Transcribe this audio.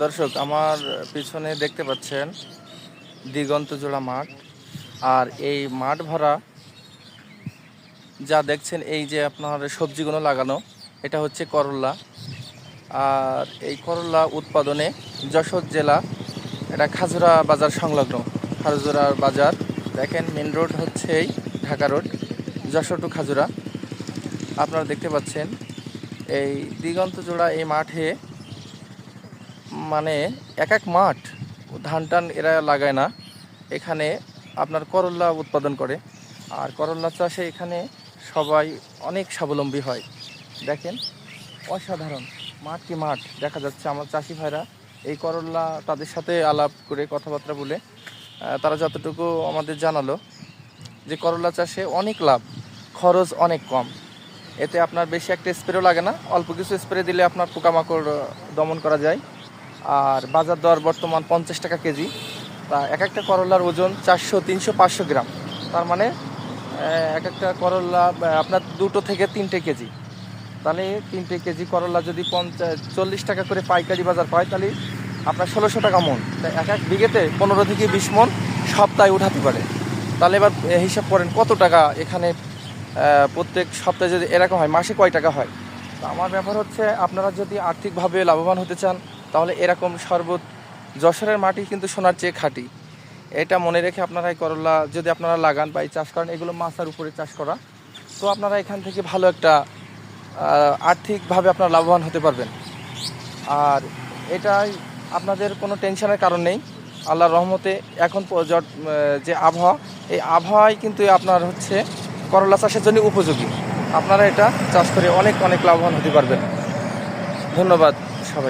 দর্শক, আমার পিছনে দেখতে পাচ্ছেন দিগন্ত জোড়া মাঠ। আর এই মাঠ ভরা যা দেখছেন, এই যে আপনার সবজিগুলো লাগানো, এটা হচ্ছে করল্লা। আর এই করল্লা উৎপাদনে যশোর জেলা, এটা খাজুরা বাজার সংলগ্ন। খাজুরা বাজার দেখেন, মেন রোড হচ্ছে এই ঢাকা রোড, যশোর টু খাজুরা। আপনারা দেখতে পাচ্ছেন এই দিগন্ত জোড়া এই মাঠে, মানে এক এক মাঠ ধান টান এরা লাগায় না, এখানে আপনার করল্লা উৎপাদন করে। আর করল্লা চাষে এখানে সবাই অনেক স্বাবলম্বী হয়। দেখেন অসাধারণ মাঠ কি মাঠ দেখা যাচ্ছে। আমার চাষি ভাইরা এই করল্লা, তাদের সাথে আলাপ করে কথাবার্তা বলে তারা যতটুকু আমাদের জানালো যে করল্লা চাষে অনেক লাভ, খরচ অনেক কম। এতে আপনার বেশি একটা স্প্রেও লাগে না, অল্প কিছু স্প্রে দিলে আপনার পোকামাকড় দমন করা যায়। আর বাজার দর বর্তমান 50 টাকা কেজি। তা এক একটা করল্লার ওজন 400, 300, 500 গ্রাম। তার মানে এক একটা করল্লা আপনার 2 থেকে 3 কেজি। তাহলে 3 কেজি করল্লা যদি 40 টাকা করে পাইকারি বাজার পায়, তাহলে আপনার 1600 টাকা মন। তাই এক এক বিঘেতে 15 থেকে 20 মন সপ্তাহে উঠাতে পারে। তাহলে এবার হিসাব করেন কত টাকা এখানে প্রত্যেক সপ্তাহে যদি এরকম হয়, মাসে কয় টাকা হয়। তো আমার ব্যাপার হচ্ছে, আপনারা যদি আর্থিকভাবে লাভবান হতে চান, তাহলে এরকম শরবত, যশোরের মাটি কিন্তু সোনার চেয়ে খাঁটি। এটা মনে রেখে আপনারা এই করল্লা যদি আপনারা লাগান বা এই চাষ করেন, এগুলো মাছার উপরে চাষ করা, তো আপনারা এখান থেকে ভালো একটা আর্থিকভাবে আপনারা লাভবান হতে পারবেন। আর এটাই আপনাদের কোনো টেনশনের কারণ নেই। আল্লাহর রহমতে এখন যে আবহাওয়া, এই আবহাওয়াই কিন্তু আপনার হচ্ছে করলা চাষের জন্য উপযোগী। আপনারা এটা চাষ করে অনেক অনেক লাভবান হতে পারবেন। ধন্যবাদ।